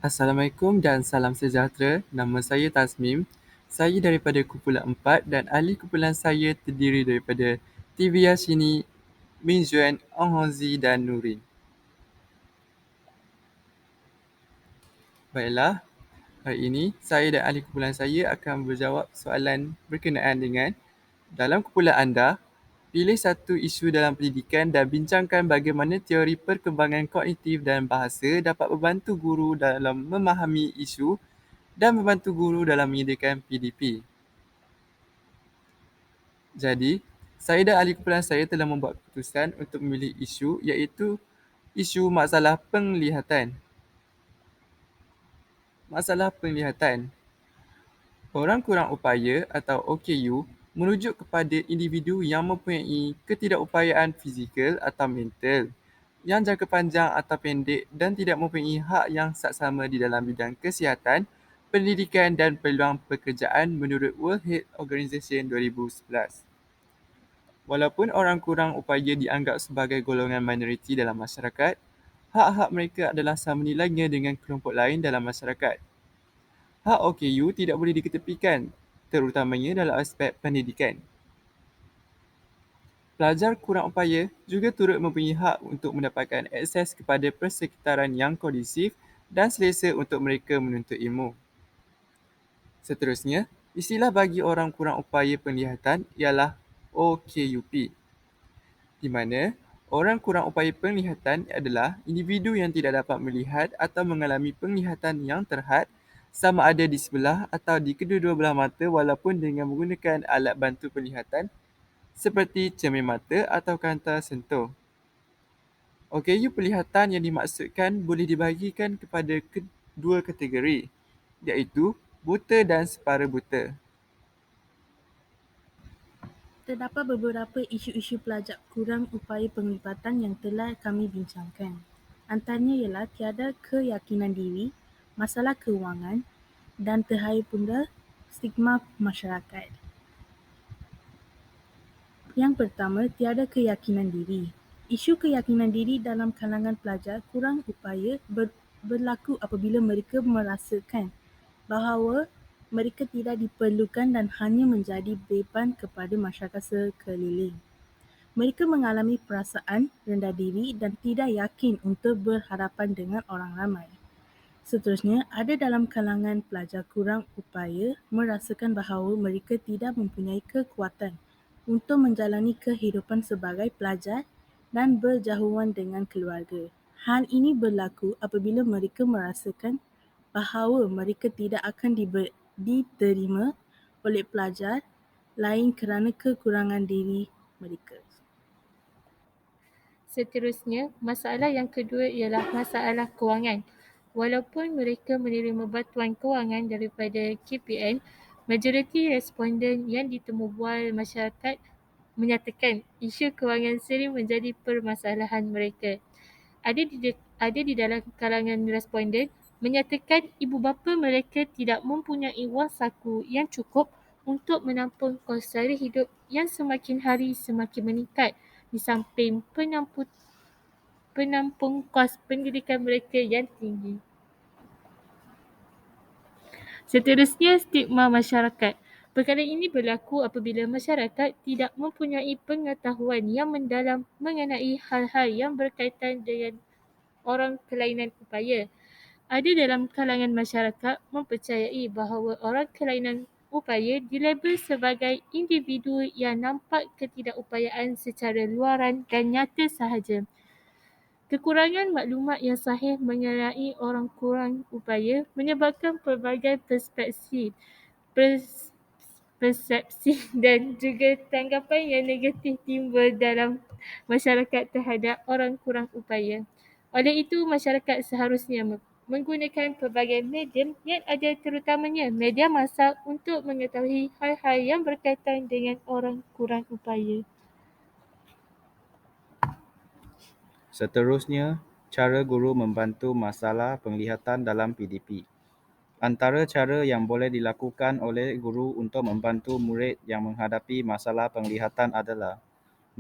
Assalamualaikum dan salam sejahtera. Nama saya Tasmim. Saya daripada kumpulan 4 dan ahli kumpulan saya terdiri daripada Tivia Shini, Min Juan, Ong Hongzi dan Nurin. Baiklah, hari ini saya dan ahli kumpulan saya akan berjawab soalan berkenaan dengan dalam kumpulan anda, pilih satu isu dalam pendidikan dan bincangkan bagaimana teori perkembangan kognitif dan bahasa dapat membantu guru dalam memahami isu dan membantu guru dalam menyediakan PDP. Jadi, saya dan ahli kumpulan saya telah membuat keputusan untuk memilih isu iaitu isu masalah penglihatan. Masalah penglihatan. Orang kurang upaya atau OKU merujuk kepada individu yang mempunyai ketidakupayaan fizikal atau mental yang jangka panjang atau pendek dan tidak mempunyai hak yang saksama di dalam bidang kesihatan, pendidikan dan peluang pekerjaan menurut World Health Organization 2011. Walaupun orang kurang upaya dianggap sebagai golongan minoriti dalam masyarakat, hak-hak mereka adalah sama nilainya dengan kelompok lain dalam masyarakat. Hak OKU tidak boleh diketepikan, terutamanya dalam aspek pendidikan. Pelajar kurang upaya juga turut mempunyai hak untuk mendapatkan akses kepada persekitaran yang kondusif dan selesa untuk mereka menuntut ilmu. Seterusnya, istilah bagi orang kurang upaya penglihatan ialah OKUP, di mana orang kurang upaya penglihatan adalah individu yang tidak dapat melihat atau mengalami penglihatan yang terhad sama ada di sebelah atau di kedua-dua belah mata walaupun dengan menggunakan alat bantu penglihatan seperti cermin mata atau kanta sentuh. OKU penglihatan yang dimaksudkan boleh dibahagikan kepada kedua kategori, iaitu buta dan separa buta. Terdapat beberapa isu-isu pelajar kurang upaya penglibatan yang telah kami bincangkan. Antaranya ialah tiada keyakinan diri, masalah kewangan dan terakhir pula stigma masyarakat. Yang pertama, tiada keyakinan diri. Isu keyakinan diri dalam kalangan pelajar kurang upaya berlaku apabila mereka merasakan bahawa mereka tidak diperlukan dan hanya menjadi beban kepada masyarakat sekeliling. Mereka mengalami perasaan rendah diri dan tidak yakin untuk berhadapan dengan orang ramai. Seterusnya, ada dalam kalangan pelajar kurang upaya merasakan bahawa mereka tidak mempunyai kekuatan untuk menjalani kehidupan sebagai pelajar dan berjauhan dengan keluarga. Hal ini berlaku apabila mereka merasakan bahawa mereka tidak akan diterima oleh pelajar lain kerana kekurangan diri mereka. Seterusnya, masalah yang kedua ialah masalah kewangan. Walaupun mereka menerima bantuan kewangan daripada KPN, majoriti responden yang ditemubual masyarakat menyatakan isu kewangan sering menjadi permasalahan mereka. Ada di dalam kalangan responden menyatakan ibu bapa mereka tidak mempunyai wang saku yang cukup untuk menampung kos sara hidup yang semakin hari semakin meningkat di samping penampung kos pendidikan mereka yang tinggi. Seterusnya, stigma masyarakat. Perkara ini berlaku apabila masyarakat tidak mempunyai pengetahuan yang mendalam mengenai hal-hal yang berkaitan dengan orang kelainan upaya. Ada dalam kalangan masyarakat mempercayai bahawa orang kelainan upaya dilabel sebagai individu yang nampak ketidakupayaan secara luaran dan nyata sahaja. Kekurangan maklumat yang sahih mengenai orang kurang upaya menyebabkan pelbagai persepsi dan juga tanggapan yang negatif timbul dalam masyarakat terhadap orang kurang upaya. Oleh itu, masyarakat seharusnya menggunakan pelbagai medium yang ada terutamanya media massa untuk mengetahui hal-hal yang berkaitan dengan orang kurang upaya. Seterusnya, cara guru membantu masalah penglihatan dalam PDP. Antara cara yang boleh dilakukan oleh guru untuk membantu murid yang menghadapi masalah penglihatan adalah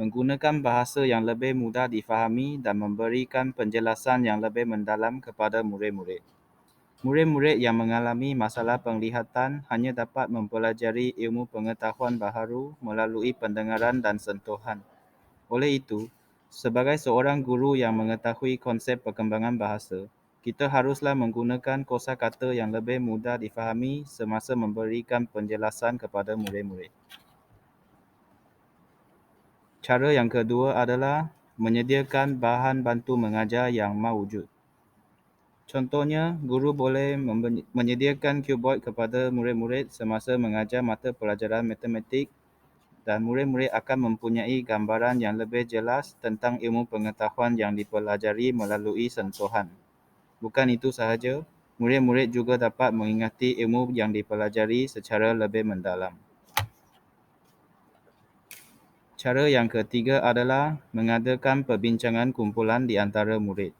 menggunakan bahasa yang lebih mudah difahami dan memberikan penjelasan yang lebih mendalam kepada murid-murid. Murid-murid yang mengalami masalah penglihatan hanya dapat mempelajari ilmu pengetahuan baharu melalui pendengaran dan sentuhan. Oleh itu, sebagai seorang guru yang mengetahui konsep perkembangan bahasa, kita haruslah menggunakan kosakata yang lebih mudah difahami semasa memberikan penjelasan kepada murid-murid. Cara yang kedua adalah menyediakan bahan bantu mengajar yang mawujud. Contohnya, guru boleh menyediakan cubeboard kepada murid-murid semasa mengajar mata pelajaran matematik dan murid-murid akan mempunyai gambaran yang lebih jelas tentang ilmu pengetahuan yang dipelajari melalui sentuhan. Bukan itu sahaja, murid-murid juga dapat mengingati ilmu yang dipelajari secara lebih mendalam. Cara yang ketiga adalah mengadakan perbincangan kumpulan di antara murid.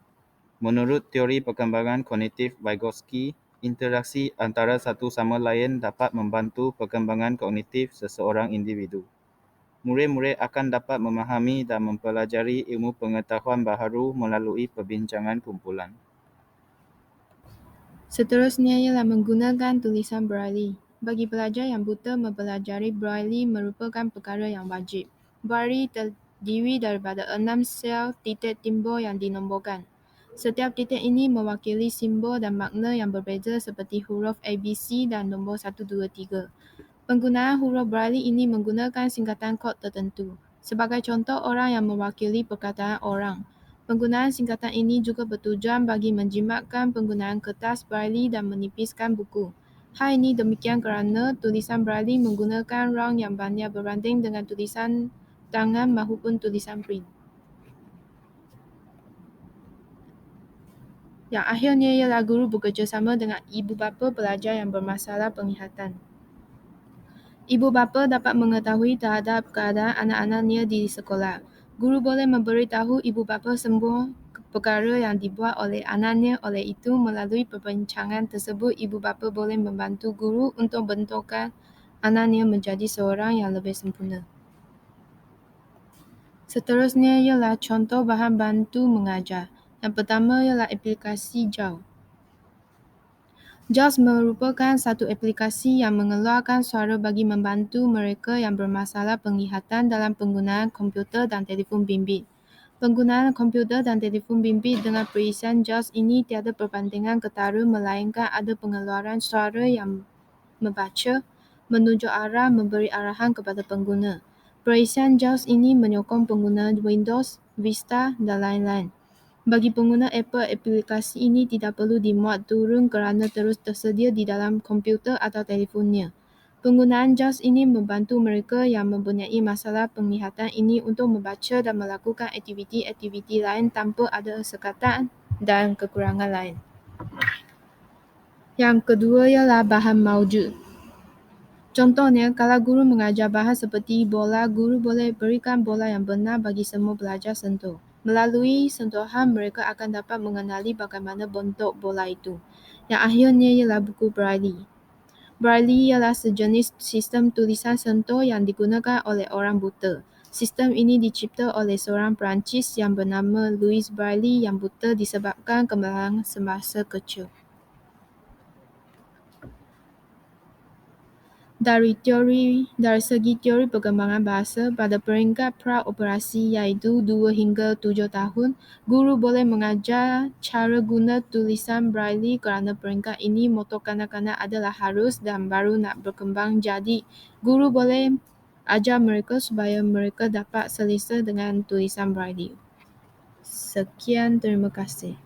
Menurut teori perkembangan kognitif Vygotsky, interaksi antara satu sama lain dapat membantu perkembangan kognitif seseorang individu. Murid-murid akan dapat memahami dan mempelajari ilmu pengetahuan baharu melalui perbincangan kumpulan. Seterusnya ialah menggunakan tulisan Braille. Bagi pelajar yang buta, mempelajari Braille merupakan perkara yang wajib. Braille terdiri daripada 6 sel titik timbul yang dinomborkan. Setiap titik ini mewakili simbol dan makna yang berbeza seperti huruf ABC dan nombor 1, 2, 3. Penggunaan huruf Braille ini menggunakan singkatan kod tertentu. Sebagai contoh, orang yang mewakili perkataan orang. Penggunaan singkatan ini juga bertujuan bagi menjimatkan penggunaan kertas Braille dan menipiskan buku. Hal ini demikian kerana tulisan Braille menggunakan rang yang banyak berbanding dengan tulisan tangan maupun tulisan print. Yang akhirnya ialah guru bekerjasama dengan ibu bapa pelajar yang bermasalah penglihatan. Ibu bapa dapat mengetahui terhadap keadaan anak-anaknya di sekolah. Guru boleh memberitahu ibu bapa semua perkara yang dibuat oleh anaknya. Oleh itu, melalui perbincangan tersebut, ibu bapa boleh membantu guru untuk bentukkan anaknya menjadi seorang yang lebih sempurna. Seterusnya ialah contoh bahan bantu mengajar. Yang pertama ialah aplikasi JAWS. JAWS merupakan satu aplikasi yang mengeluarkan suara bagi membantu mereka yang bermasalah penglihatan dalam penggunaan komputer dan telefon bimbit. Penggunaan komputer dan telefon bimbit dengan perisian JAWS ini tiada perbandingan ketara melainkan ada pengeluaran suara yang membaca, menunjuk arah, memberi arahan kepada pengguna. Perisian JAWS ini menyokong pengguna Windows, Vista dan lain-lain. Bagi pengguna Apple, aplikasi ini tidak perlu dimuat turun kerana terus tersedia di dalam komputer atau telefonnya. Penggunaan JAWS ini membantu mereka yang mempunyai masalah penglihatan ini untuk membaca dan melakukan aktiviti-aktiviti lain tanpa ada sekatan dan kekurangan lain. Yang kedua ialah bahan mawjud. Contohnya, kalau guru mengajar bahan seperti bola, guru boleh berikan bola yang benar bagi semua pelajar sentuh. Melalui sentuhan, mereka akan dapat mengenali bagaimana bentuk bola itu. Yang akhirnya ialah buku Braille. Braille ialah sejenis sistem tulisan sentuh yang digunakan oleh orang buta. Sistem ini dicipta oleh seorang Perancis yang bernama Louis Braille yang buta disebabkan kemalangan semasa kecil. Dari segi teori perkembangan bahasa, pada peringkat pra-operasi iaitu 2 hingga 7 tahun, guru boleh mengajar cara guna tulisan Braille kerana peringkat ini motor kanak-kanak adalah harus dan baru nak berkembang, jadi guru boleh ajar mereka supaya mereka dapat selesa dengan tulisan Braille. Sekian, terima kasih.